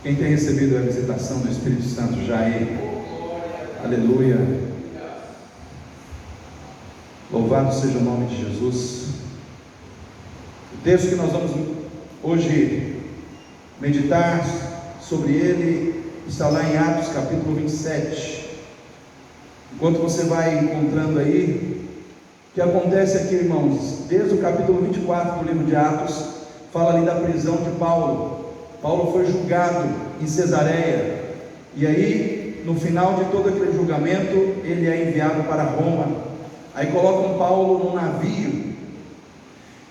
Quem tem recebido a visitação do Espírito Santo já aí? Aleluia. Louvado seja o nome de Jesus. O texto que nós vamos hoje meditar sobre ele está lá em Atos capítulo 27. Enquanto você vai encontrando aí, o que acontece aqui, irmãos, desde o capítulo 24 do livro de Atos, fala ali da prisão de Paulo. Paulo foi julgado em Cesareia, e aí no final de todo aquele julgamento ele é enviado para Roma. Aí colocam Paulo num navio,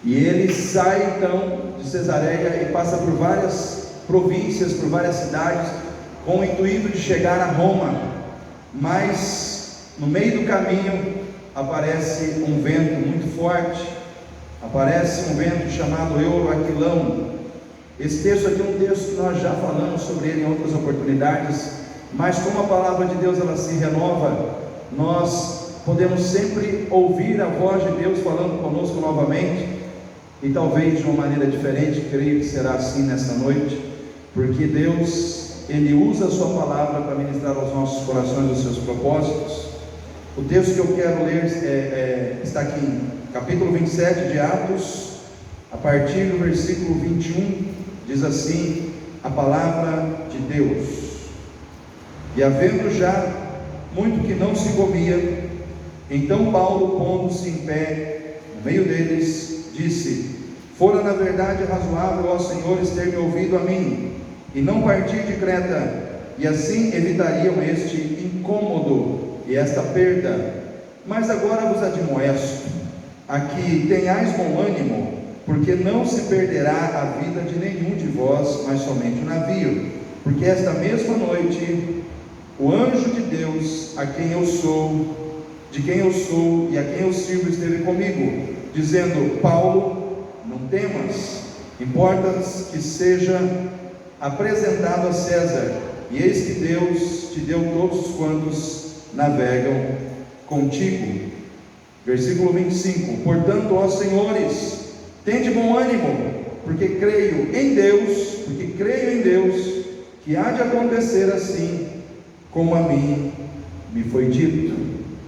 e ele sai então de Cesareia e passa por várias províncias, por várias cidades, com o intuito de chegar a Roma. Mas no meio do caminho aparece um vento muito forte, aparece um vento chamado Euroaquilão. Esse texto aqui é um texto que nós já falamos sobre ele em outras oportunidades, mas como a palavra de Deus ela se renova, nós podemos sempre ouvir a voz de Deus falando conosco novamente, e talvez de uma maneira diferente. Creio que será assim nessa noite, porque Deus, Ele usa a sua palavra para ministrar aos nossos corações os seus propósitos. O texto que eu quero ler está aqui em capítulo 27 de Atos, a partir do versículo 21, diz assim a palavra de Deus: E havendo já muito que não se comia, então Paulo, pondo-se em pé no meio deles, disse: Fora na verdade razoável aos senhores ter-me ouvido a mim, e não partir de Creta, e assim evitariam este incômodo e esta perda. Mas agora vos admoesto a que tenhais bom ânimo, porque não se perderá a vida de nenhum de vós, mas somente o navio. Porque esta mesma noite o anjo de Deus, de quem eu sou e a quem eu sirvo, esteve comigo, dizendo: Paulo, não temas, importa que seja apresentado a César, e eis que Deus te deu todos os quantos navegam contigo. Versículo 25: Portanto, ó senhores, tende bom ânimo, porque creio em Deus, que há de acontecer assim como a mim me foi dito.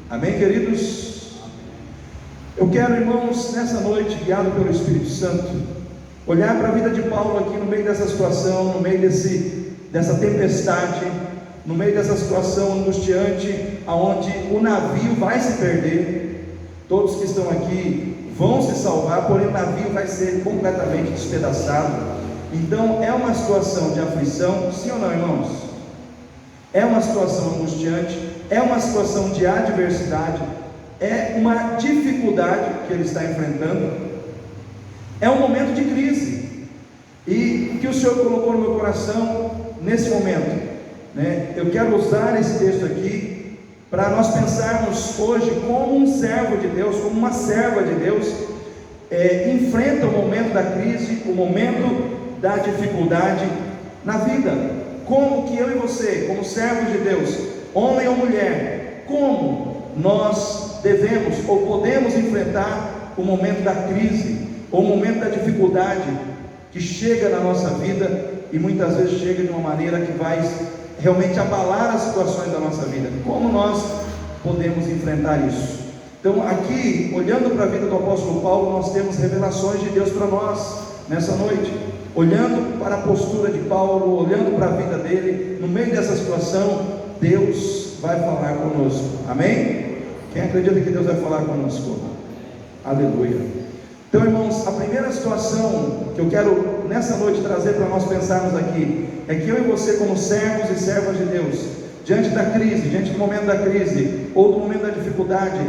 Amém, queridos? Eu quero, irmãos, nessa noite, guiado pelo Espírito Santo, olhar para a vida de Paulo aqui no meio dessa situação, no meio dessa tempestade, no meio dessa situação angustiante, aonde o navio vai se perder. Todos que estão aqui vão se salvar, porém o navio vai ser completamente despedaçado. Então é uma situação de aflição, sim ou não, irmãos? É uma situação angustiante, é uma situação de adversidade, é uma dificuldade que ele está enfrentando, é um momento de crise. E o que o Senhor colocou no meu coração nesse momento, né? Eu quero usar esse texto aqui para nós pensarmos hoje como um servo de Deus, como uma serva de Deus, enfrenta o momento da crise, o momento da dificuldade na vida. Como que eu e você, como servos de Deus, homem ou mulher, como nós devemos ou podemos enfrentar o momento da crise, ou o momento da dificuldade que chega na nossa vida, e muitas vezes chega de uma maneira que vai realmente abalar as situações da nossa vida. Como nós podemos enfrentar isso? Então aqui, olhando para a vida do apóstolo Paulo, nós temos revelações de Deus para nós nessa noite. Olhando para a postura de Paulo, olhando para a vida dele, no meio dessa situação, Deus vai falar conosco. Amém? Quem acredita que Deus vai falar conosco? Aleluia. Então, irmãos, a primeira situação que eu quero nessa noite trazer para nós pensarmos aqui é que eu e você, como servos e servas de Deus, diante da crise, diante do momento da crise ou do momento da dificuldade,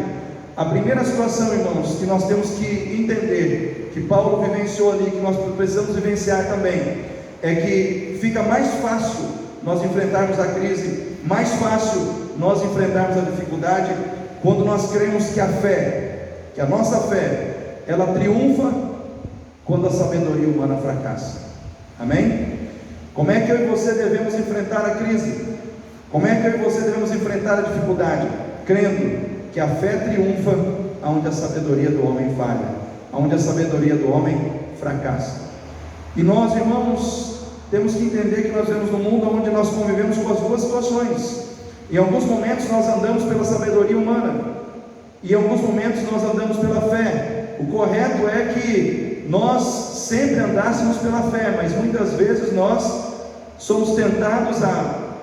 a primeira situação, irmãos, que nós temos que entender, que Paulo vivenciou ali, que nós precisamos vivenciar também, é que fica mais fácil nós enfrentarmos a crise, mais fácil nós enfrentarmos a dificuldade, quando nós cremos que a fé, que a nossa fé, ela triunfa quando a sabedoria humana fracassa. Amém? Como é que eu e você devemos enfrentar a crise? Como é que eu e você devemos enfrentar a dificuldade? Crendo que a fé triunfa onde a sabedoria do homem falha, onde a sabedoria do homem fracassa. E nós, irmãos, temos que entender que nós vivemos num mundo onde nós convivemos com as duas situações. Em alguns momentos nós andamos pela sabedoria humana, e em alguns momentos nós andamos pela fé. O correto é que nós sempre andássemos pela fé, mas muitas vezes nós somos tentados a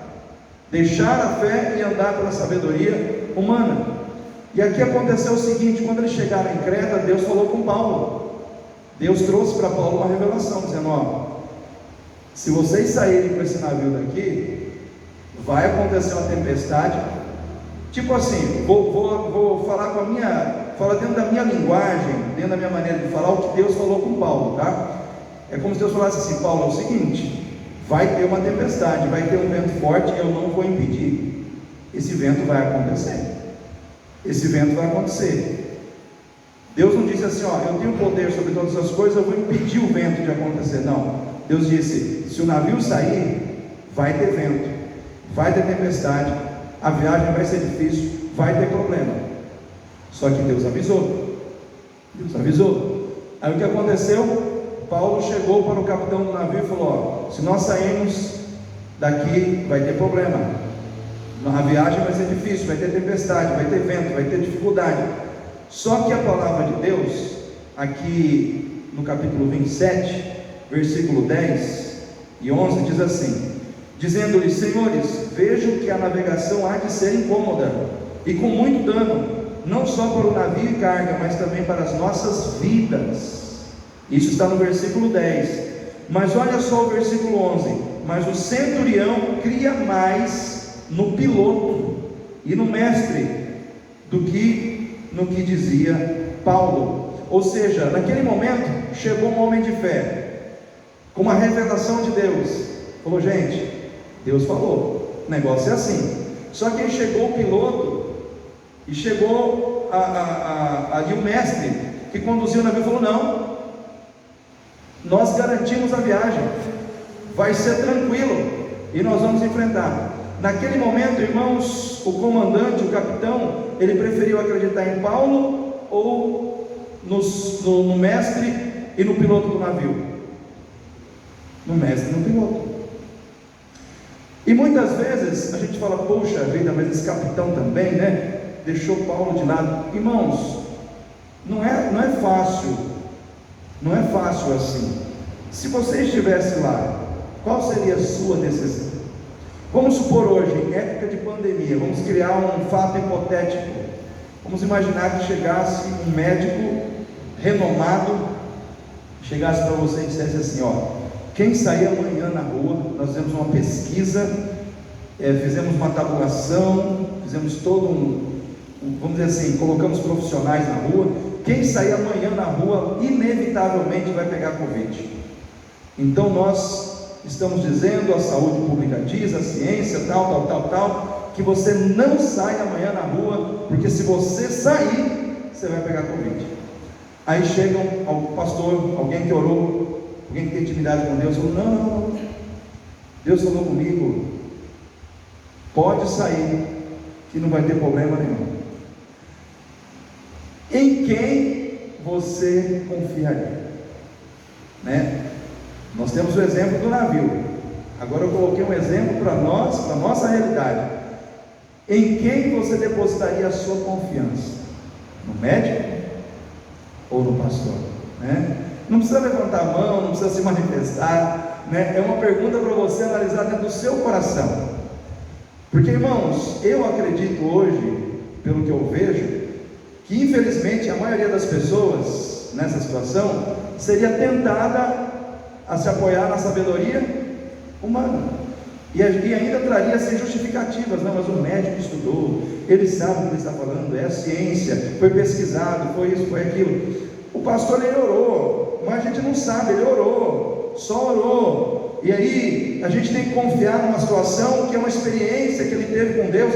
deixar a fé e andar pela sabedoria humana. E aqui aconteceu o seguinte: quando eles chegaram em Creta, Deus falou com Paulo. Deus trouxe para Paulo uma revelação, dizendo: ó, se vocês saírem com esse navio daqui, vai acontecer uma tempestade. Tipo assim, vou falar dentro da minha linguagem, dentro da minha maneira de falar, o que Deus falou com Paulo, tá? É como se Deus falasse assim: Paulo, é o seguinte, vai ter uma tempestade, vai ter um vento forte, eu não vou impedir. Esse vento vai acontecer. Esse vento vai acontecer. Deus não disse assim: ó, eu tenho poder sobre todas as coisas, eu vou impedir o vento de acontecer. Não. Deus disse: se o navio sair, vai ter vento, vai ter tempestade, a viagem vai ser difícil, vai ter problema. Só que Deus avisou. Deus avisou. Aí o que aconteceu? Paulo chegou para o capitão do navio e falou: ó, se nós sairmos daqui, vai ter problema. A viagem vai ser difícil, vai ter tempestade, vai ter vento, vai ter dificuldade. Só que a palavra de Deus, aqui no capítulo 27, versículo 10 e 11, diz assim: dizendo-lhes: senhores, vejo que a navegação há de ser incômoda e com muito dano, não só para o navio e carga, mas também para as nossas vidas. Isso está no versículo 10. Mas olha só o versículo 11: mas o centurião cria mais no piloto e no mestre do que no que dizia Paulo. Ou seja, naquele momento chegou um homem de fé com uma revelação de Deus. Falou: gente, Deus falou, o negócio é assim. Só que aí chegou o piloto e chegou ali o mestre que conduziu o navio, falou: não, nós garantimos a viagem, vai ser tranquilo e nós vamos enfrentar. Naquele momento, irmãos, o comandante, o capitão, ele preferiu acreditar em Paulo ou no mestre e no piloto do navio? No mestre e no piloto. E muitas vezes a gente fala: poxa vida, mas esse capitão também, né, deixou Paulo de lado. Irmãos, não é fácil, não é fácil assim. Se você estivesse lá, qual seria a sua decisão? Vamos supor hoje, em época de pandemia, vamos criar um fato hipotético. Vamos imaginar que chegasse um médico renomado, chegasse para você e dissesse assim: ó, quem sair amanhã na rua, nós fizemos uma pesquisa, fizemos uma tabulação, fizemos todo vamos dizer assim, colocamos profissionais na rua, quem sair amanhã na rua, inevitavelmente vai pegar Covid. Então nós estamos dizendo, a saúde pública diz, a ciência, tal, que você não sai amanhã na rua, porque se você sair, você vai pegar Covid. Aí chegam ao pastor, alguém que orou, alguém que tem intimidade com Deus, falou: não, Deus falou comigo, pode sair, que não vai ter problema nenhum. Em quem você confiaria? Né? Nós temos o exemplo do navio. Agora eu coloquei um exemplo para nós, para a nossa realidade. Em quem você depositaria a sua confiança? No médico ou no pastor? Né? Não precisa levantar a mão, não precisa se manifestar, né? É uma pergunta para você analisar dentro do seu coração. Porque, irmãos, eu acredito hoje, pelo que eu vejo, que infelizmente a maioria das pessoas nessa situação seria tentada a se apoiar na sabedoria humana, e ainda traria assim justificativas: não, mas o médico estudou, ele sabe o que ele está falando, é a ciência, foi pesquisado, foi isso, foi aquilo. O pastor, ele orou, mas a gente não sabe, ele orou, só orou, e aí a gente tem que confiar numa situação que é uma experiência que ele teve com Deus.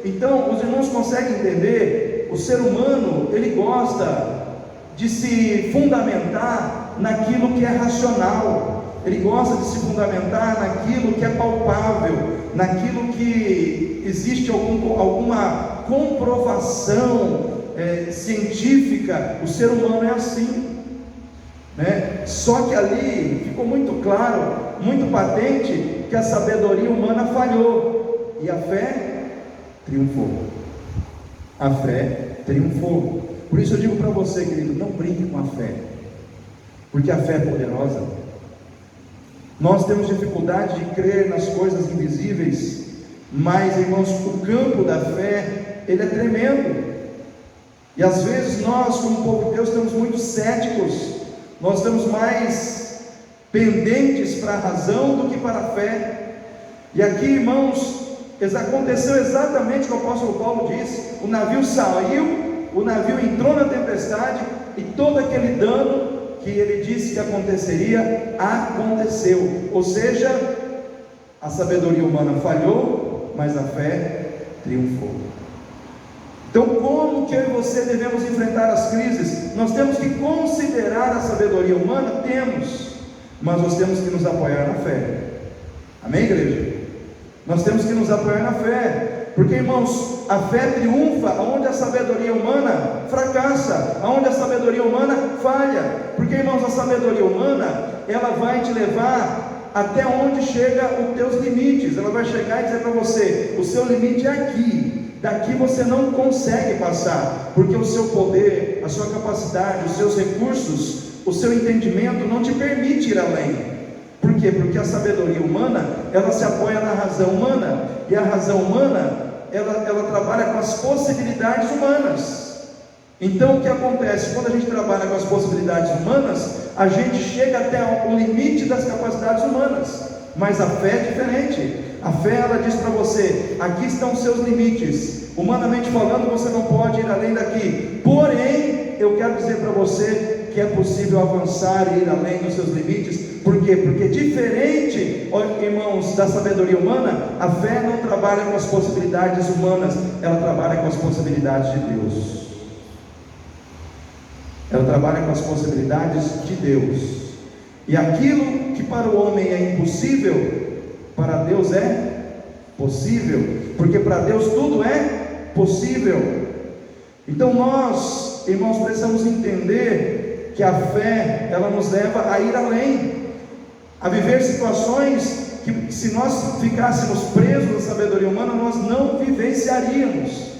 Então os irmãos conseguem entender, o ser humano, ele gosta de se fundamentar naquilo que é racional, ele gosta de se fundamentar naquilo que é palpável, naquilo que existe alguma comprovação científica. O ser humano é assim, né? Só que ali ficou muito claro muito patente que a sabedoria humana falhou e a fé triunfou. A fé triunfou. Por isso eu digo para você, querido, não brinque com a fé, porque a fé é poderosa. Nós temos dificuldade de crer nas coisas invisíveis, mas, irmãos, o campo da fé, ele é tremendo. E às vezes nós, como povo de Deus, estamos muito céticos, nós estamos mais pendentes para a razão do que para a fé. E aqui, irmãos, aconteceu exatamente o que o apóstolo Paulo disse: o navio saiu, o navio entrou na tempestade, e todo aquele dano que ele disse que aconteceria, aconteceu. Ou seja, a sabedoria humana falhou, mas a fé triunfou. Então, como que eu e você devemos enfrentar as crises? Nós temos que considerar a sabedoria humana? Temos, mas nós temos que nos apoiar na fé. Amém, igreja? Nós temos que nos apoiar na fé, porque, irmãos, a fé triunfa onde a sabedoria humana fracassa, onde a sabedoria humana falha. Porque, irmãos, a sabedoria humana, ela vai te levar até onde chega os teus limites. Ela vai chegar e dizer para você: o seu limite é aqui, daqui você não consegue passar, porque o seu poder, a sua capacidade, os seus recursos, o seu entendimento não te permite ir além. Por quê? Porque a sabedoria humana, ela se apoia na razão humana, e a razão humana, ela trabalha com as possibilidades humanas. Então, o que acontece? Quando a gente trabalha com as possibilidades humanas, a gente chega até o limite das capacidades humanas. Mas a fé é diferente. A fé, ela diz para você: aqui estão os seus limites, humanamente falando, você não pode ir além daqui. Porém, eu quero dizer para você que é possível avançar e ir além dos seus limites. Por quê? Porque diferente, irmãos, da sabedoria humana, a fé não trabalha com as possibilidades humanas, ela trabalha com as possibilidades de Deus. Ela trabalha com as possibilidades de Deus. E aquilo que para o homem é impossível, para Deus é possível, porque para Deus tudo é possível. Então nós, irmãos, precisamos entender que a fé, ela nos leva a ir além, a viver situações que, se nós ficássemos presos à sabedoria humana, nós não vivenciaríamos.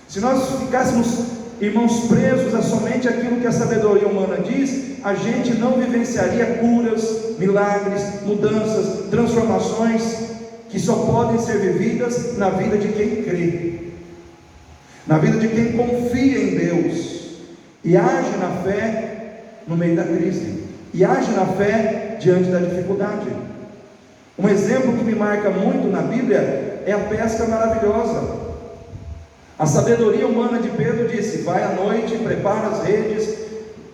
Se nós ficássemos, irmãos, presos a somente aquilo que a sabedoria humana diz, a gente não vivenciaria curas, milagres, mudanças, transformações, que só podem ser vividas na vida de quem crê, na vida de quem confia em Deus, e age na fé no meio da crise, e age na fé diante da dificuldade. Um exemplo que me marca muito na Bíblia é a pesca maravilhosa. A sabedoria humana de Pedro disse: vai à noite, prepara as redes,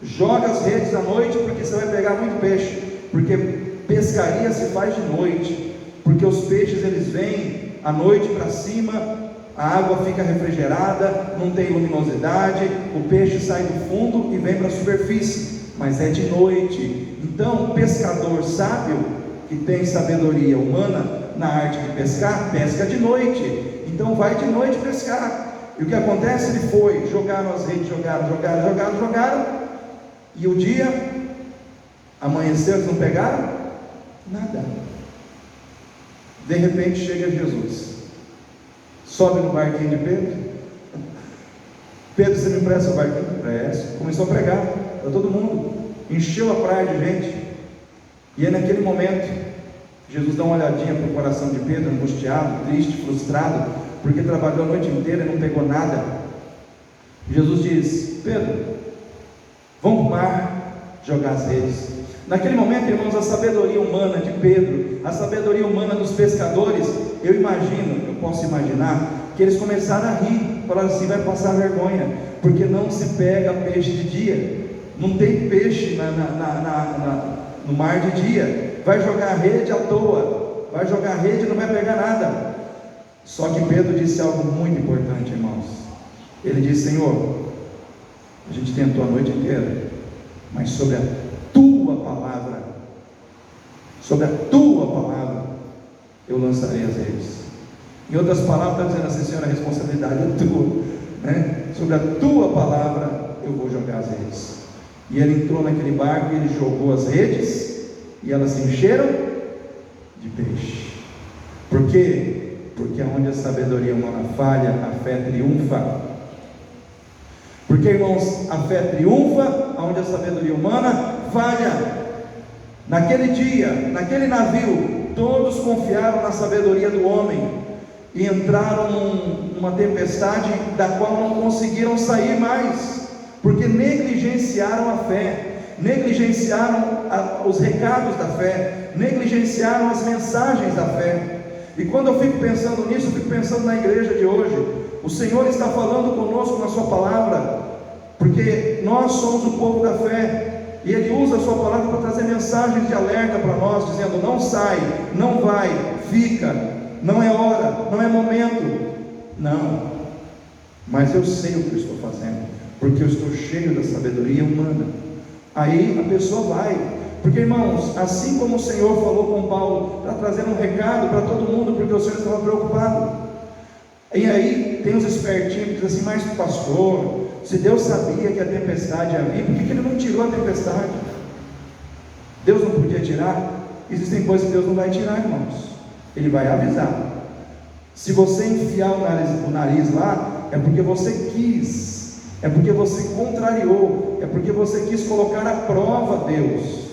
joga as redes à noite, porque você vai pegar muito peixe, porque pescaria se faz de noite, porque os peixes eles vêm à noite para cima, a água fica refrigerada, não tem luminosidade, o peixe sai do fundo e vem para a superfície, mas é de noite. Então, o pescador sábio, que tem sabedoria humana na arte de pescar, pesca de noite. Então vai de noite pescar. E o que acontece? Ele foi, jogaram as redes, jogaram, e o dia amanheceu, eles não pegaram nada. De repente chega Jesus, sobe no barquinho de Pedro. Pedro, você me empresta o barquinho? Empresto. Começou a pregar para todo mundo, encheu a praia de gente. E é naquele momento, Jesus dá uma olhadinha para o coração de Pedro, angustiado, triste, frustrado, porque trabalhou a noite inteira e não pegou nada. Jesus diz: Pedro, vamos para o mar jogar as redes. Naquele momento, irmãos, a sabedoria humana de Pedro, a sabedoria humana dos pescadores, eu posso imaginar, que eles começaram a rir, falaram assim: vai passar vergonha, porque não se pega peixe de dia, não tem peixe no mar de dia, vai jogar rede à toa, vai jogar rede e não vai pegar nada. Só que Pedro disse algo muito importante, irmãos. Ele disse: Senhor, a gente tentou a noite inteira, mas sobre a tua palavra, eu lançarei as redes. Em outras palavras, está dizendo assim: Senhor, a responsabilidade é tua, né? Sobre a tua palavra eu vou jogar as redes. E ele entrou naquele barco e ele jogou as redes, e elas se encheram de peixe. Por quê? Porque onde a sabedoria humana falha, a fé triunfa. Porque, irmãos, a fé triunfa onde a sabedoria humana falha. Naquele dia, naquele navio, todos confiaram na sabedoria do homem e entraram numa tempestade da qual não conseguiram sair mais, porque negligenciaram a fé, negligenciaram os recados da fé, negligenciaram as mensagens da fé. E quando eu fico pensando nisso, eu fico pensando na igreja de hoje. O Senhor está falando conosco na sua palavra, porque nós somos o povo da fé, e Ele usa a sua palavra para trazer mensagens de alerta para nós, dizendo: não sai, não vai, fica, não é hora, não é momento. Não, mas eu sei o que eu estou fazendo, porque eu estou cheio da sabedoria humana. Aí a pessoa vai, porque, irmãos, assim como o Senhor falou com Paulo, está trazendo um recado para todo mundo, porque o Senhor estava preocupado. E aí tem os espertinhos que dizem assim: mas pastor, se Deus sabia que a tempestade ia vir, por que Ele não tirou a tempestade? Deus não podia tirar? Existem coisas que Deus não vai tirar, irmãos. Ele vai avisar. Se você enfiar o nariz lá, é porque você quis, é porque você contrariou, é porque você quis colocar à prova Deus.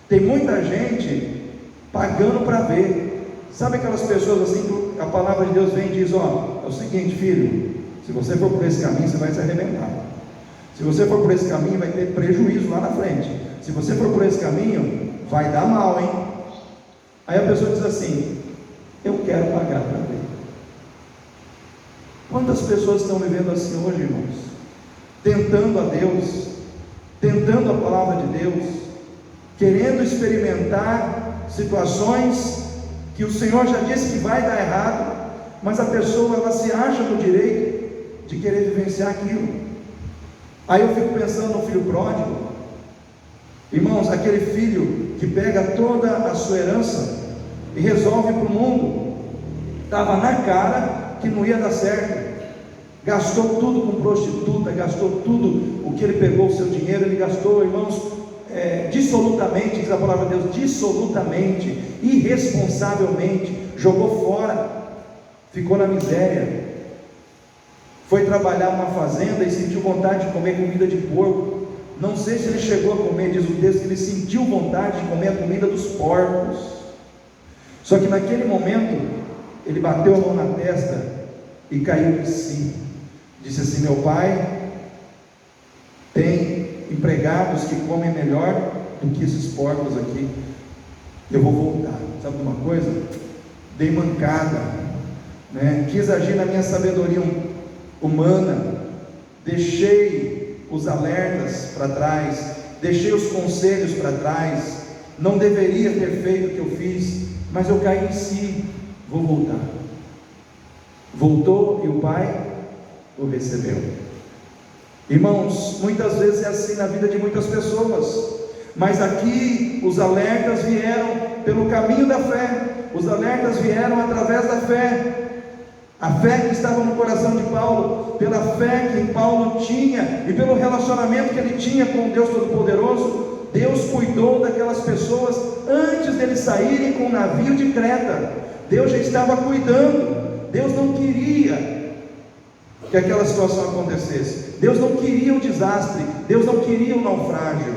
Tem muita gente pagando para ver. Sabe aquelas pessoas assim que a palavra de Deus vem e diz: ó, é o seguinte, filho, se você for por esse caminho, você vai se arrebentar. Se você for por esse caminho, vai ter prejuízo lá na frente. Se você for por esse caminho, vai dar mal, hein? Aí a pessoa diz assim: eu quero pagar para ver. Quantas pessoas estão vivendo assim hoje, irmãos? Tentando a Deus, tentando a palavra de Deus, querendo experimentar situações que o Senhor já disse que vai dar errado, mas a pessoa, ela se acha no direito de querer vivenciar aquilo. Aí eu fico pensando no filho pródigo. Irmãos, aquele filho que pega toda a sua herança e resolve para o mundo. Estava na cara que não ia dar certo. Gastou tudo com prostituta, gastou tudo o que ele pegou, o seu dinheiro, ele gastou, irmãos, dissolutamente, diz a palavra de Deus, dissolutamente, irresponsavelmente, jogou fora, ficou na miséria. Foi trabalhar numa fazenda e sentiu vontade de comer comida de porco. Não sei se ele chegou a comer, diz o texto que ele sentiu vontade de comer a comida dos porcos. Só que naquele momento ele bateu a mão na testa e caiu de si. Disse assim: meu pai tem empregados que comem melhor do que esses porcos aqui. Eu vou voltar. Sabe de uma coisa? Dei mancada, né? Quis agir na minha sabedoria humana, deixei os alertas para trás, deixei os conselhos para trás, não deveria ter feito o que eu fiz, mas eu caí em si. Vou voltar. Voltou e o pai o recebeu. Irmãos, muitas vezes é assim na vida de muitas pessoas, mas aqui os alertas vieram pelo caminho da fé, os alertas vieram através da fé, a fé que estava no coração de Paulo, pela fé que Paulo tinha e pelo relacionamento que ele tinha com Deus Todo-Poderoso. Deus cuidou daquelas pessoas antes deles saírem com o navio de Creta. Deus já estava cuidando. Deus não queria que aquela situação acontecesse. Deus não queria um desastre. Deus não queria um naufrágio.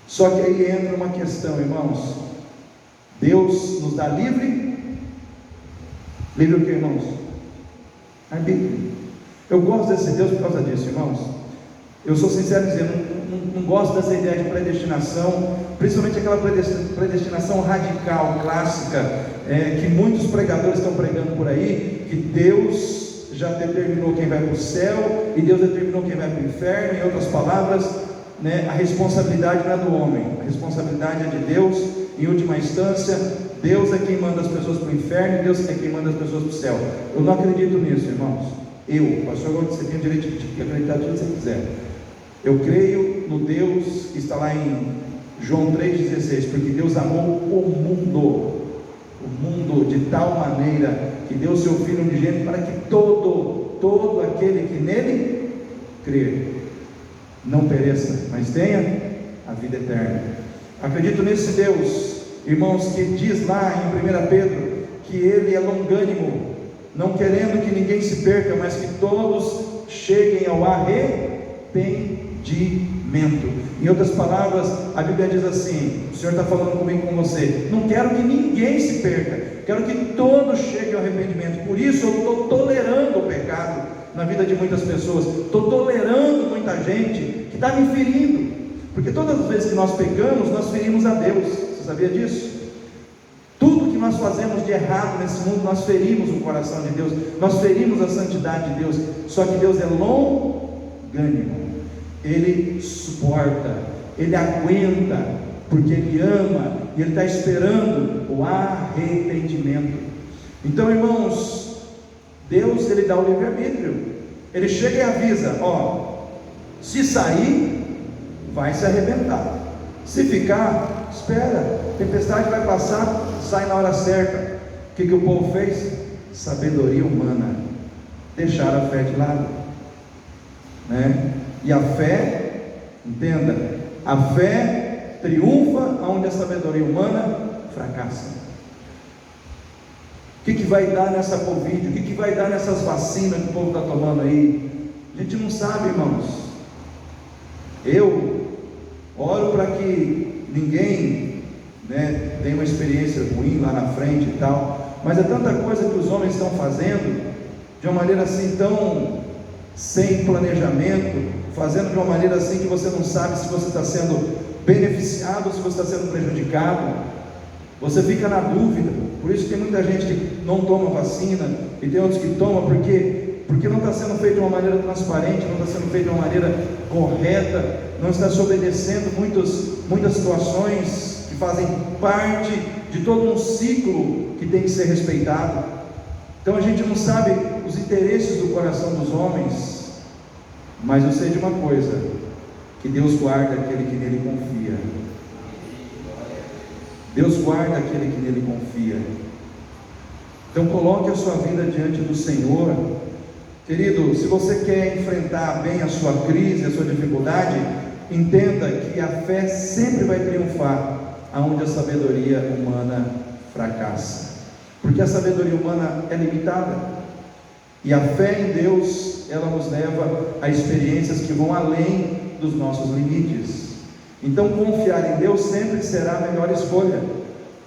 Só que aí entra uma questão, irmãos. Deus nos dá livre o que, irmãos? Arbítrio. Eu gosto desse Deus por causa disso, irmãos. Eu sou sincero em dizer, não gosto dessa ideia de predestinação, principalmente aquela predestinação radical, clássica, que muitos pregadores estão pregando por aí, que Deus já determinou quem vai para o céu, e Deus determinou quem vai para o inferno. Em outras palavras, né, a responsabilidade não é do homem, a responsabilidade é de Deus. Em última instância, Deus é quem manda as pessoas para o inferno, e Deus é quem manda as pessoas para o céu. Eu não acredito nisso, irmãos. Pastor, você tem o direito de acreditar do que você quiser. Eu creio no Deus que está lá em João 3,16, porque Deus amou o mundo de tal maneira que deu o seu Filho unigênito para que todo aquele que nele crer não pereça, mas tenha a vida eterna. Acredito nesse Deus, irmãos, que diz lá em 1 Pedro, que Ele é longânimo, não querendo que ninguém se perca, mas que todos cheguem ao arrependimento. Em outras palavras, a Bíblia diz assim, o Senhor está falando comigo, com você, não quero que ninguém se perca, quero que todos cheguem ao arrependimento. Por isso eu estou tolerando o pecado na vida de muitas pessoas, estou tolerando muita gente que está me ferindo, porque todas as vezes que nós pecamos, nós ferimos a Deus. Você sabia disso? Tudo que nós fazemos de errado nesse mundo, nós ferimos o coração de Deus, nós ferimos a santidade de Deus. Só que Deus é longânimo, Ele suporta, Ele aguenta, porque Ele ama, e Ele está esperando o arrependimento. Então, irmãos, Deus, Ele dá o livre-arbítrio, Ele chega e avisa, se sair, vai se arrebentar, se ficar, espera, a tempestade vai passar, sai na hora certa. O que o povo fez? Sabedoria humana, deixaram a fé de lado, né? E a fé, entenda, a fé triunfa onde a sabedoria humana fracassa. O que vai dar nessa Covid? O que vai dar nessas vacinas que o povo está tomando aí? A gente não sabe, irmãos. Eu oro para que ninguém, tenha uma experiência ruim lá na frente e tal, mas é tanta coisa que os homens estão fazendo de uma maneira assim tão sem planejamento, fazendo de uma maneira assim que você não sabe se você está sendo beneficiado ou se você está sendo prejudicado. Você fica na dúvida. Por isso tem muita gente que não toma vacina e tem outros que tomam porque não está sendo feito de uma maneira transparente, não está sendo feito de uma maneira correta, não está se obedecendo muitas situações que fazem parte de todo um ciclo que tem que ser respeitado. Então a gente não sabe os interesses do coração dos homens, mas eu sei de uma coisa, que Deus guarda aquele que nele confia. Deus guarda aquele que nele confia. Então coloque a sua vida diante do Senhor. Querido, se você quer enfrentar bem a sua crise, a sua dificuldade, entenda que a fé sempre vai triunfar aonde a sabedoria humana fracassa, porque a sabedoria humana é limitada, e a fé em Deus, ela nos leva a experiências que vão além dos nossos limites. Então confiar em Deus sempre será a melhor escolha,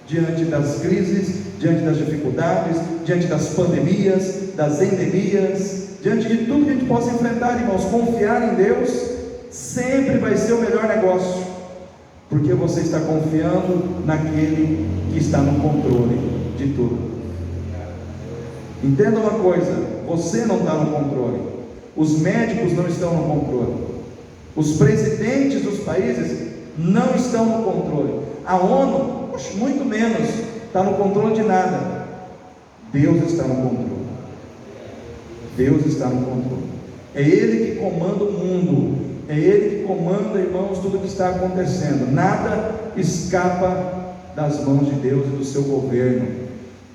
diante das crises, diante das dificuldades, diante das pandemias, das endemias, diante de tudo que a gente possa enfrentar, irmãos. Confiar em Deus sempre vai ser o melhor negócio, porque você está confiando naquele que está no controle de tudo. Entenda uma coisa, você não está no controle, os médicos não estão no controle, os presidentes dos países não estão no controle, a ONU, muito menos, está no controle de nada. Deus está no controle. Deus está no controle. É Ele que comanda o mundo, é Ele que comanda, irmãos, tudo que está acontecendo. Nada escapa das mãos de Deus e do seu governo.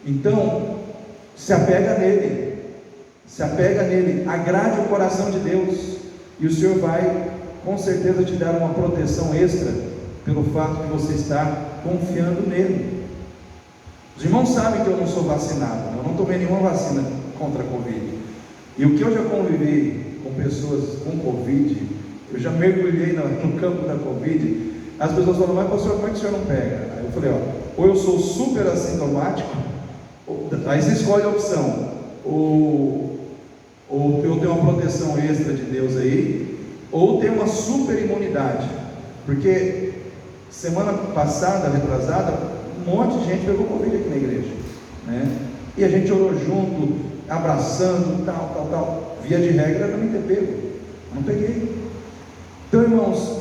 Então, se apega nele, agrade o coração de Deus, e o Senhor vai com certeza te dar uma proteção extra, pelo fato que você está confiando nele. Os irmãos sabem que eu não sou vacinado, eu não tomei nenhuma vacina contra a Covid, e o que eu já convivi com pessoas com Covid, eu já mergulhei no campo da Covid. As pessoas falam, mas pastor, como é que o senhor não pega? Aí eu falei, ou eu sou super assintomático, aí você escolhe a opção, ou eu tenho uma proteção extra de Deus aí, ou tenho uma super imunidade, porque semana passada, retrasada, um monte de gente pegou Covid aqui na igreja, e a gente orou junto, abraçando, tal, via de regra era não me ter pego, não peguei. Então, irmãos,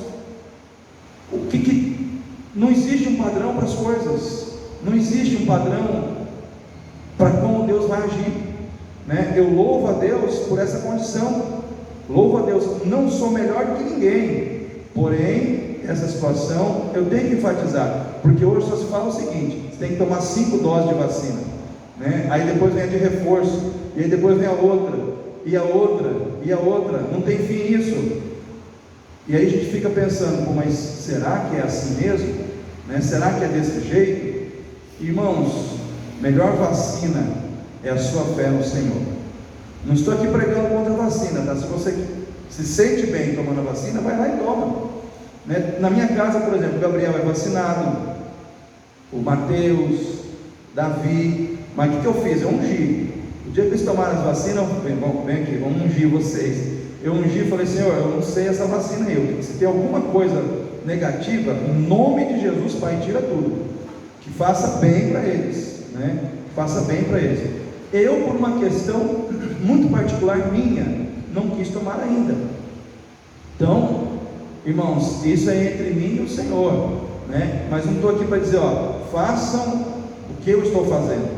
não existe um padrão para as coisas, não existe um padrão para como Deus vai agir, eu louvo a Deus por essa condição, louvo a Deus, não sou melhor que ninguém, porém, essa situação eu tenho que enfatizar, porque hoje só se fala o seguinte: você tem que tomar 5 doses de vacina, aí depois vem a de reforço, e aí depois vem a outra, e a outra, e a outra, não tem fim isso. E aí a gente fica pensando, mas será que é assim mesmo? Será que é desse jeito? Irmãos, melhor vacina é a sua fé no Senhor. Não estou aqui pregando contra a vacina, tá? Se você se sente bem tomando a vacina, vai lá e toma, né? Na minha casa, por exemplo, o Gabriel é vacinado, o Mateus, Davi, mas o que eu fiz? Eu ungi. O dia que eles tomaram as vacinas, vem aqui, vamos ungir vocês. Eu ungi e falei: Senhor, eu não sei essa vacina aí, se tem alguma coisa negativa, em nome de Jesus, Pai, tira tudo, que faça bem para eles, né? Faça bem para eles. Eu, por uma questão muito particular minha, não quis tomar ainda. Então, irmãos, isso é entre mim e o Senhor, né? Mas não estou aqui para dizer, façam o que eu estou fazendo,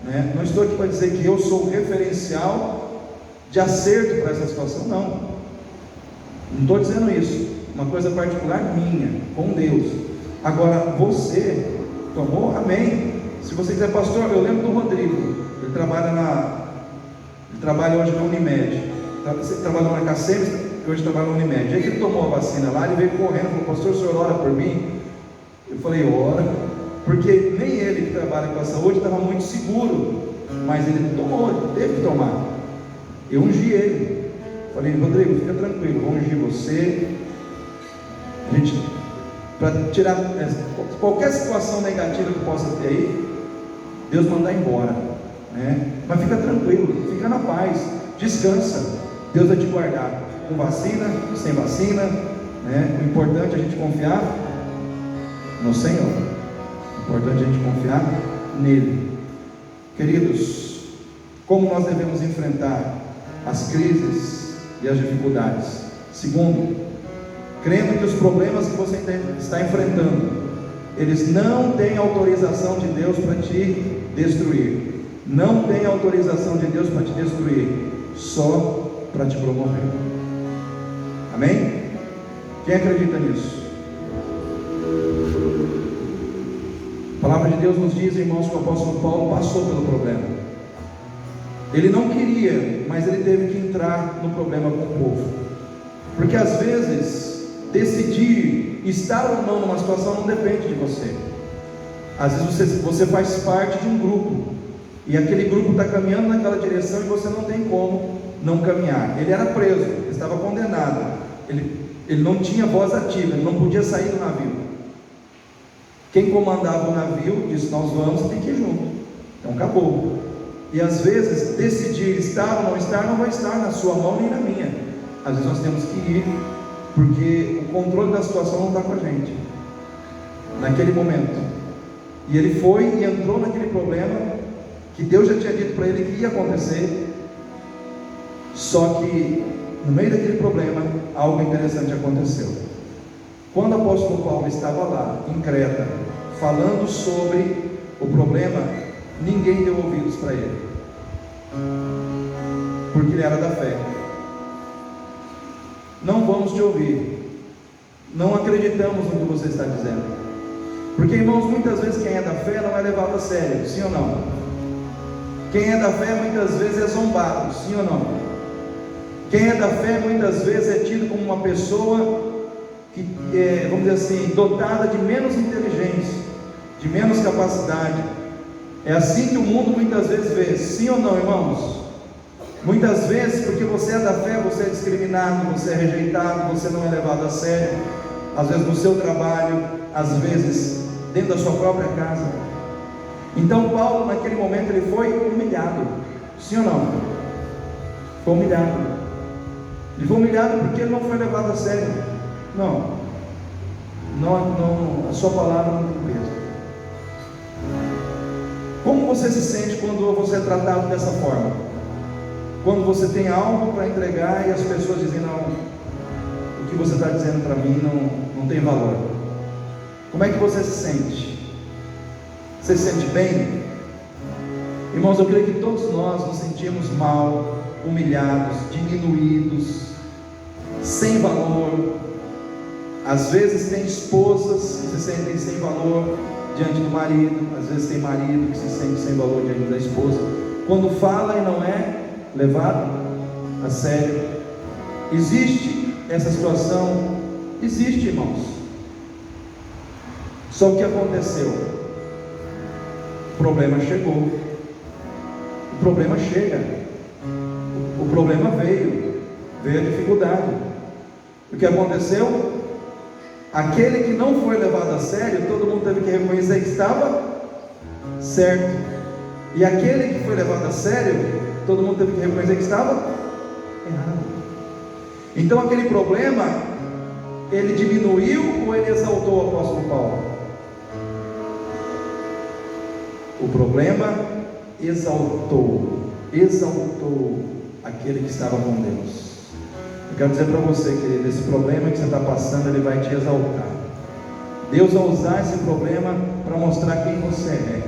né? Não estou aqui para dizer que eu sou o referencial de acerto para essa situação, não estou dizendo isso. Uma coisa particular minha, com Deus. Agora, você tomou? Amém. Se você quiser, pastor, eu lembro do Rodrigo, ele trabalha hoje na Unimed, você trabalhou na Cacemes, hoje trabalha na Unimed. Aí que ele tomou a vacina lá, ele veio correndo e falou: pastor, o senhor ora por mim? Eu falei: ora, porque nem ele que trabalha com a saúde estava muito seguro, mas ele tomou, ele teve que tomar. Eu ungi ele, falei: Rodrigo, fica tranquilo, vou ungir você, a gente, para tirar qualquer situação negativa que possa ter aí, Deus mandar embora, né? Mas fica tranquilo, fica na paz, descansa, Deus vai te guardar, com vacina, sem vacina, né? O importante é a gente confiar no Senhor, o importante é a gente confiar nele. Queridos, como nós devemos enfrentar as crises e as dificuldades? Segundo, crendo que os problemas que você está enfrentando, eles não têm autorização de Deus para te destruir. Não tem autorização de Deus para te destruir, só para te promover. Amém? Quem acredita nisso? A palavra de Deus nos diz, irmãos, que o apóstolo Paulo passou pelo problema. Ele não queria, mas ele teve que entrar no problema com o povo. Porque às vezes, decidir estar ou não numa situação não depende de você. Às vezes você faz parte de um grupo, e aquele grupo está caminhando naquela direção e você não tem como não caminhar. Ele era preso, ele estava condenado, ele não tinha voz ativa, ele não podia sair do navio. Quem comandava o navio disse: nós vamos, tem que ir junto. Então acabou. E às vezes decidir estar ou não estar não vai estar na sua mão nem na minha. Às vezes nós temos que ir, porque o controle da situação não está com a gente naquele momento. E ele foi e entrou naquele problema que Deus já tinha dito para ele que ia acontecer. Só que no meio daquele problema, algo interessante aconteceu. Quando o apóstolo Paulo estava lá em Creta, falando sobre o problema, ninguém deu ouvidos para ele, porque ele era da fé. Não vamos te ouvir, não acreditamos no que você está dizendo. Porque, irmãos, muitas vezes quem é da fé não é levado a sério, sim ou não? Quem é da fé muitas vezes é zombado, sim ou não? Quem é da fé muitas vezes é tido como uma pessoa que é, vamos dizer assim, dotada de menos inteligência, de menos capacidade. É assim que o mundo muitas vezes vê, sim ou não, irmãos? Muitas vezes, porque você é da fé, você é discriminado, você é rejeitado, você não é levado a sério. Às vezes no seu trabalho, às vezes dentro da sua própria casa. Então Paulo, naquele momento, ele foi humilhado, sim ou não? Foi humilhado. Ele foi humilhado porque ele não foi levado a sério. Não, a sua palavra não tem peso. Como você se sente quando você é tratado dessa forma? Quando você tem algo para entregar e as pessoas dizem: não, o que você está dizendo para mim não tem valor. Como é que você se sente? Você se sente bem? Irmãos, eu creio que todos nós nos sentimos mal, humilhados, diminuídos, sem valor. Às vezes tem esposas que se sentem sem valor diante do marido, às vezes tem marido que se sente sem valor diante da esposa, quando fala e não é levado a sério. Existe essa situação? Existe, irmãos. Só o que aconteceu? problema chegou. O problema chega. O problema veio a dificuldade. O que aconteceu? Aquele que não foi levado a sério, todo mundo teve que reconhecer que estava certo. E aquele que foi levado a sério, todo mundo teve que reconhecer que estava errado. Então aquele problema, ele diminuiu ou ele exaltou o apóstolo Paulo? O problema exaltou aquele que estava com Deus. Eu quero dizer para você, querido, esse problema que você está passando, ele vai te exaltar. Deus vai usar esse problema para mostrar quem você é.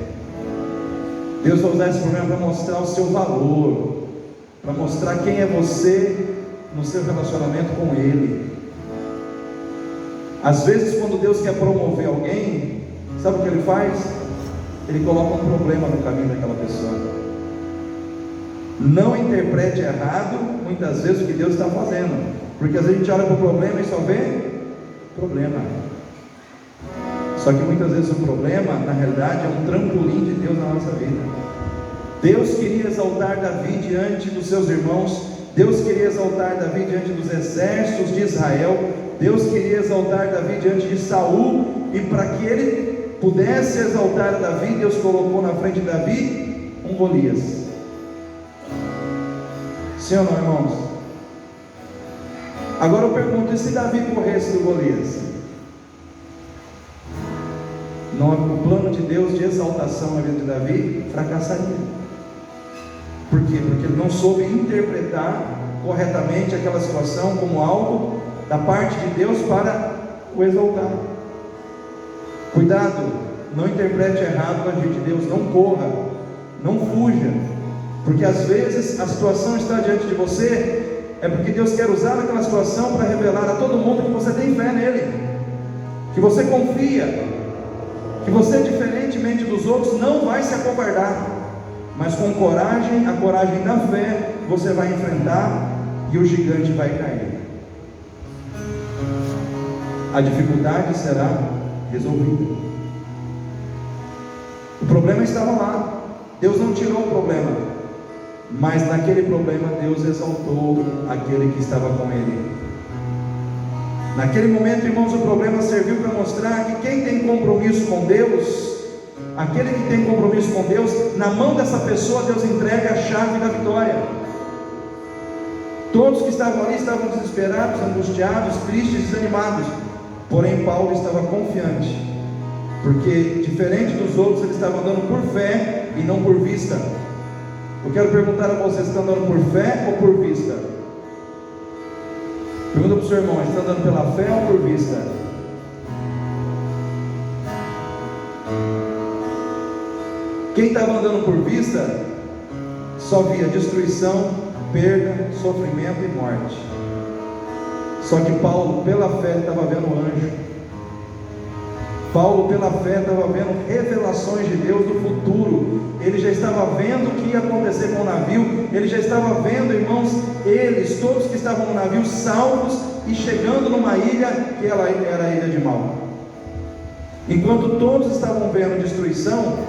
Deus vai usar esse problema para mostrar o seu valor, para mostrar quem é você no seu relacionamento com Ele. Às vezes, quando Deus quer promover alguém, sabe o que Ele faz? Ele coloca um problema no caminho daquela pessoa. Não interprete errado, muitas vezes, o que Deus está fazendo, porque às vezes a gente olha para o problema e só vê problema. Só que muitas vezes o problema, na realidade, é um trampolim de Deus na nossa vida. Deus queria exaltar Davi diante dos seus irmãos, Deus queria exaltar Davi diante dos exércitos de Israel, Deus queria exaltar Davi diante de Saul, e para que ele pudesse exaltar Davi, Deus colocou na frente de Davi um Golias. Sim ou não, irmãos? Agora eu pergunto, e se Davi corresse do Golias? Não, o plano de Deus de exaltação na vida de Davi fracassaria. Por quê? Porque ele não soube interpretar corretamente aquela situação como algo da parte de Deus para o exaltar. Cuidado, não interprete errado a vida de Deus, não corra, não fuja, porque às vezes a situação está diante de você, é porque Deus quer usar aquela situação para revelar a todo mundo que você tem fé nele, que você confia, que você, diferentemente dos outros, não vai se acovardar, mas com coragem, a coragem da fé, você vai enfrentar e o gigante vai cair. A dificuldade será resolvida. O problema estava lá, Deus não tirou o problema, mas naquele problema Deus exaltou aquele que estava com ele. Naquele momento, irmãos, o problema serviu para mostrar que quem tem compromisso com Deus, aquele que tem compromisso com Deus, na mão dessa pessoa Deus entrega a chave da vitória. Todos que estavam ali estavam desesperados, angustiados, tristes, desanimados, porém Paulo estava confiante, porque diferente dos outros, ele estava andando por fé e não por vista. Eu quero perguntar a vocês, está andando por fé ou por vista? Pergunta para o seu irmão, está andando pela fé ou por vista? Quem estava andando por vista só via destruição, perda, sofrimento e morte. Só que Paulo, pela fé, estava vendo o anjo. Paulo, pela fé, estava vendo revelações de Deus do futuro. Ele já estava vendo o que ia acontecer com o navio. Ele já estava vendo, irmãos, eles, todos que estavam no navio, salvos e chegando numa ilha que ela era a ilha de Malta. Enquanto todos estavam vendo destruição,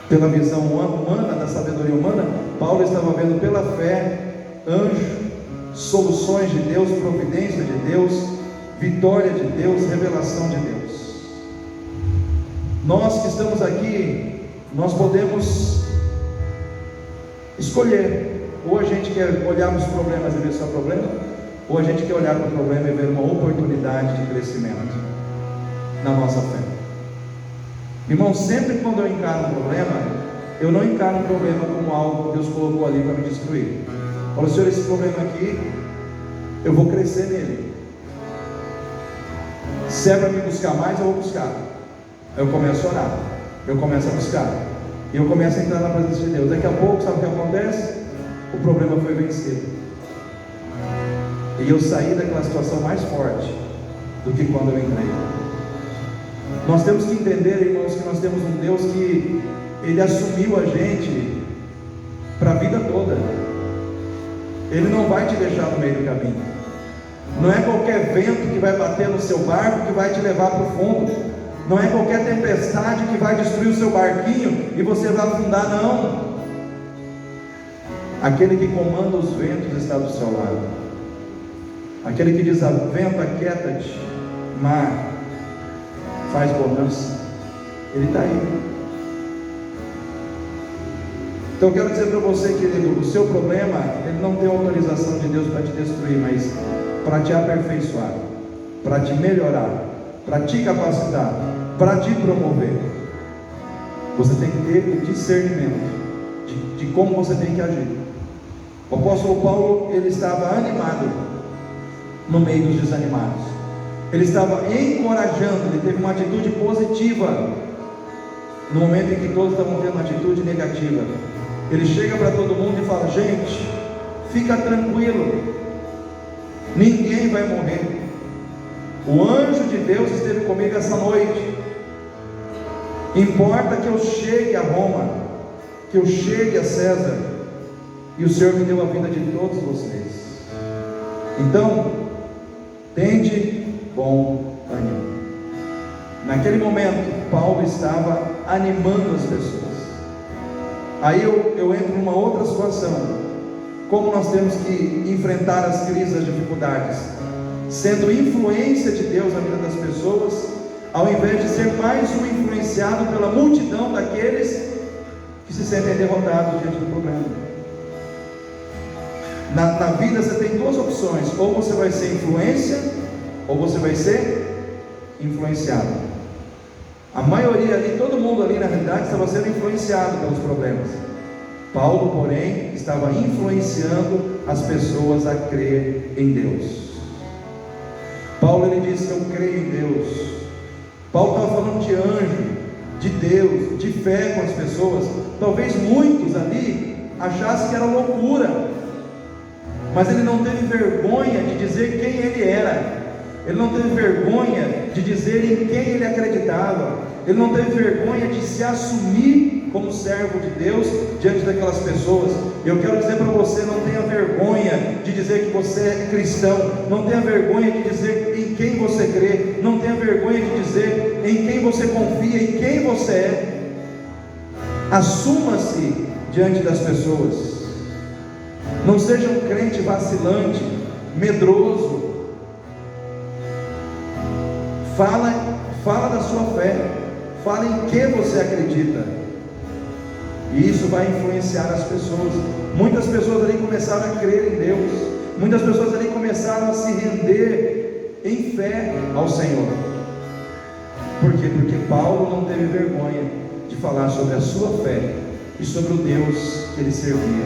pela visão humana, da sabedoria humana, Paulo estava vendo pela fé anjo, soluções de Deus, providência de Deus, vitória de Deus, revelação de Deus. Nós que estamos aqui, nós podemos escolher, ou a gente quer olhar para os problemas e ver só problema, ou a gente quer olhar para o problema e ver uma oportunidade de crescimento na nossa fé. Irmão, sempre quando eu encaro um problema, eu não encaro um problema como algo que Deus colocou ali para me destruir. Fala, Senhor, esse problema aqui, eu vou crescer nele. Se é para me buscar mais, eu vou buscar. Eu começo a orar, eu começo a buscar, e eu começo a entrar na presença de Deus. Daqui a pouco, sabe o que acontece? O problema foi vencido, e eu saí daquela situação mais forte do que quando eu entrei. Nós temos que entender, irmãos, que nós temos um Deus que Ele assumiu a gente para a vida toda. Ele não vai te deixar no meio do caminho. Não é qualquer vento que vai bater no seu barco que vai te levar para o fundo. Não é qualquer tempestade que vai destruir o seu barquinho e você vai afundar, não. Aquele que comanda os ventos está do seu lado. Aquele que diz: vento, aquieta-te, mar, faz bonança. Ele está aí. Então eu quero dizer para você, querido, o seu problema, ele não tem autorização de Deus para te destruir, mas para te aperfeiçoar, para te melhorar, para te capacitar, para te promover. Você tem que ter o discernimento de como você tem que agir. O apóstolo Paulo, ele estava animado no meio dos desanimados. Ele estava encorajando, ele teve uma atitude positiva no momento em que todos estavam tendo uma atitude negativa. Ele chega para todo mundo e fala: gente, fica tranquilo, ninguém vai morrer. O anjo de Deus esteve comigo essa noite. Importa que eu chegue a Roma, que eu chegue a César, e o Senhor me deu a vida de todos vocês. Então, tende bom ânimo. Naquele momento, Paulo estava animando as pessoas. Aí eu entro numa outra situação. Como nós temos que enfrentar as crises, as dificuldades, sendo influência de Deus na vida das pessoas, ao invés de ser mais um influenciado pela multidão daqueles que se sentem derrotados diante do problema. Na vida você tem duas opções: ou você vai ser influência, ou você vai ser influenciado. A maioria ali, todo mundo ali na realidade estava sendo influenciado pelos problemas. Paulo, porém, estava influenciando as pessoas a crer em Deus. Paulo, ele disse: eu creio em Deus. Paulo estava falando de anjo, de Deus, de fé com as pessoas. Talvez muitos ali achassem que era loucura, mas ele não teve vergonha de dizer quem ele era. Ele não teve vergonha de dizer em quem ele acreditava. Ele não teve vergonha de se assumir como servo de Deus diante daquelas pessoas. Eu quero dizer para você: não tenha vergonha de dizer que você é cristão. Não tenha vergonha de dizer em quem você crê. Não tenha vergonha de dizer em quem você confia, em quem você é. Assuma-se diante das pessoas. Não seja um crente vacilante, medroso. Fala da sua fé, fala em que você acredita, e isso vai influenciar as pessoas. Muitas pessoas ali começaram a crer em Deus, muitas pessoas ali começaram a se render em fé ao Senhor. Por quê? Porque Paulo não teve vergonha de falar sobre a sua fé e sobre o Deus que ele servia.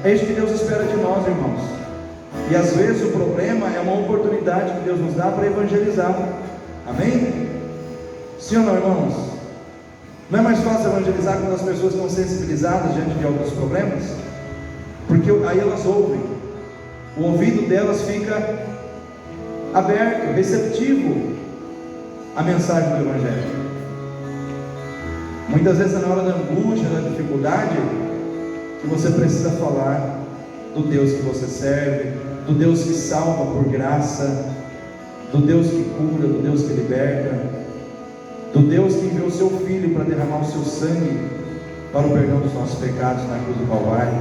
É isso que Deus espera de nós, irmãos. E às vezes o problema é uma oportunidade que Deus nos dá para evangelizar. Amém? Sim ou não, irmãos? Não é mais fácil evangelizar quando as pessoas estão sensibilizadas diante de alguns problemas? Porque aí elas ouvem, o ouvido delas fica aberto, receptivo à mensagem do Evangelho. Muitas vezes é na hora da angústia, da dificuldade, que você precisa falar do Deus que você serve, do Deus que salva por graça, do Deus que cura, do Deus que liberta, do Deus que enviou o seu Filho para derramar o seu sangue para o perdão dos nossos pecados na cruz do Calvário.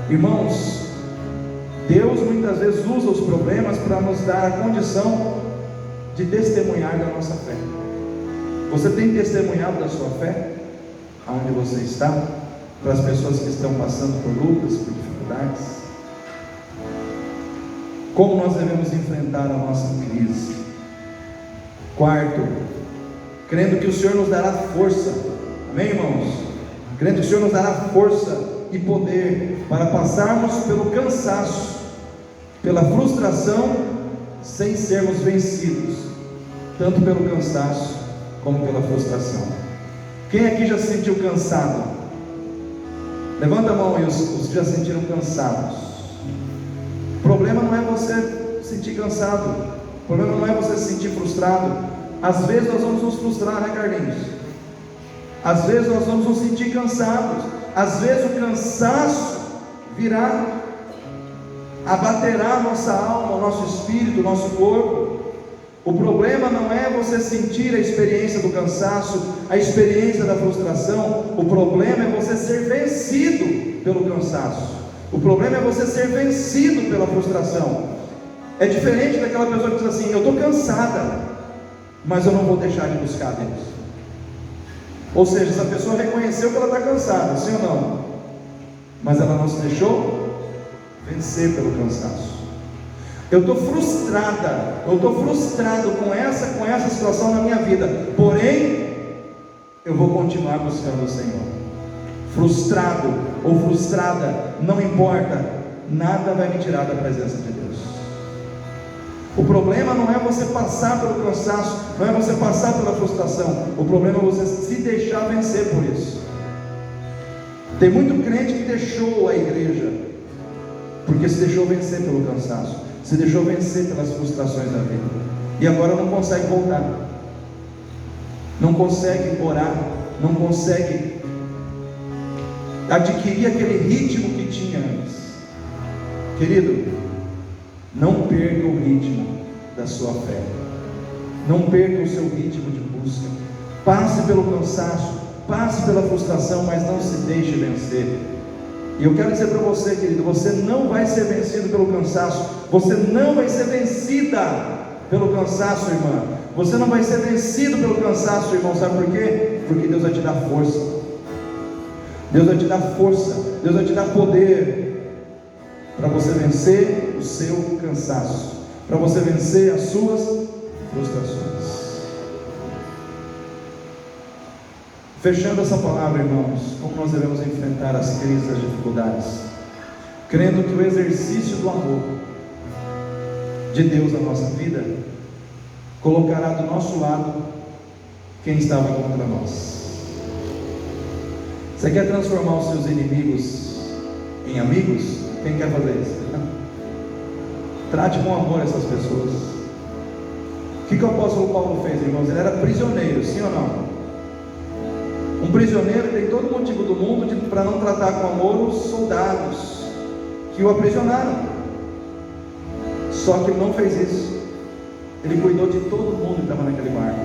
Irmãos, Deus muitas vezes usa os problemas para nos dar a condição de testemunhar da nossa fé. Você tem testemunhado da sua fé aonde você está, para as pessoas que estão passando por lutas, por dificuldades? Como nós devemos enfrentar a nossa crise? Quarto, crendo que o Senhor nos dará força. Amém, irmãos? Crendo que o Senhor nos dará força e poder para passarmos pelo cansaço, pela frustração, sem sermos vencidos, tanto pelo cansaço como pela frustração. Quem aqui já se sentiu cansado? Levanta a mão aí, os que já se sentiram cansados. O problema não é você se sentir cansado, o problema não é você se sentir frustrado. Às vezes nós vamos nos frustrar, né, Carlinhos? Às vezes nós vamos nos sentir cansados. Às vezes o cansaço abaterá a nossa alma, o nosso espírito, o nosso corpo. O problema não é você sentir a experiência do cansaço, a experiência da frustração. O problema é você ser vencido pelo cansaço. O problema é você ser vencido pela frustração. É diferente daquela pessoa que diz assim: eu estou cansada, mas eu não vou deixar de buscar a Deus. Ou seja, essa pessoa reconheceu que ela está cansada, sim ou não? Mas ela não se deixou vencer pelo cansaço. Eu estou frustrada, eu estou frustrado com essa situação na minha vida, porém, eu vou continuar buscando o Senhor. Frustrado ou frustrada, não importa, nada vai me tirar da presença de Deus. O problema não é você passar pelo cansaço, não é você passar pela frustração, o problema é você se deixar vencer por isso. Tem muito crente que deixou a igreja, porque se deixou vencer pelo cansaço, se deixou vencer pelas frustrações da vida, e agora não consegue voltar, não consegue orar, não consegue adquirir aquele ritmo que tinha antes. Querido, não perca o ritmo da sua fé, não perca o seu ritmo de busca. Passe pelo cansaço, passe pela frustração, mas não se deixe vencer. E eu quero dizer para você, querido, você não vai ser vencido pelo cansaço, você não vai ser vencida pelo cansaço, irmã. Você não vai ser vencido pelo cansaço, irmão. Sabe por quê? Porque Deus vai te dar força. Deus vai te dar força, Deus vai te dar poder para você vencer o seu cansaço, para você vencer as suas frustrações. Fechando essa palavra, irmãos, como nós devemos enfrentar as crises, as dificuldades, crendo que o exercício do amor de Deus na nossa vida colocará do nosso lado quem estava contra nós. Você quer transformar os seus inimigos em amigos? Quem quer fazer isso? Trate com amor essas pessoas. O que o apóstolo Paulo fez, irmãos? Ele era prisioneiro, sim ou não? Um prisioneiro tem todo motivo do mundo para não tratar com amor os soldados que o aprisionaram. Só que ele não fez isso. Ele cuidou de todo mundo que estava naquele barco.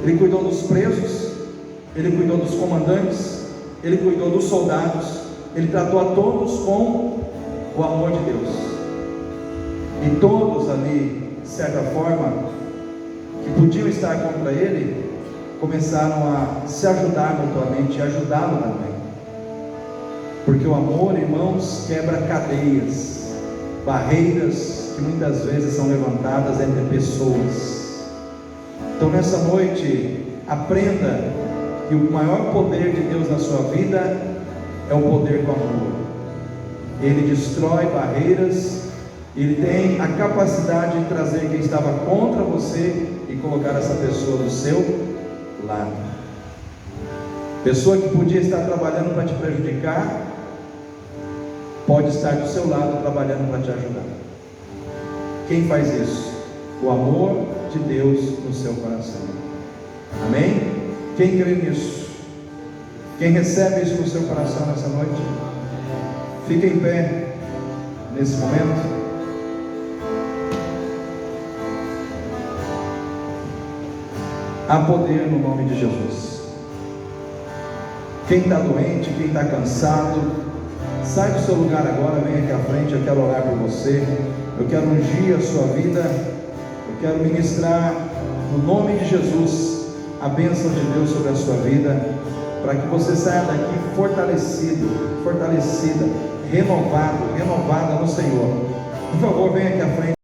Ele cuidou dos presos, ele cuidou dos comandantes, ele cuidou dos soldados, ele tratou a todos com o amor de Deus. E todos ali, de certa forma, que podiam estar contra ele, começaram a se ajudar mutuamente e ajudá-lo também. Porque o amor, irmãos, quebra cadeias, barreiras que muitas vezes são levantadas entre pessoas. Então nessa noite, aprenda que o maior poder de Deus na sua vida é o poder do amor. Ele destrói barreiras, ele tem a capacidade de trazer quem estava contra você e colocar essa pessoa do seu lado. Pessoa que podia estar trabalhando para te prejudicar, pode estar do seu lado trabalhando para te ajudar. Quem faz isso? O amor de Deus no seu coração. Amém? Quem crê nisso? Quem recebe isso no seu coração nessa noite? Fique em pé nesse momento. Há poder no nome de Jesus. Quem está doente, quem está cansado, sai do seu lugar agora, vem aqui à frente. Eu quero orar por você, eu quero ungir a sua vida, eu quero ministrar no nome de Jesus a bênção de Deus sobre a sua vida, para que você saia daqui fortalecido, fortalecida, renovado, renovada no Senhor. Por favor, venha aqui à frente.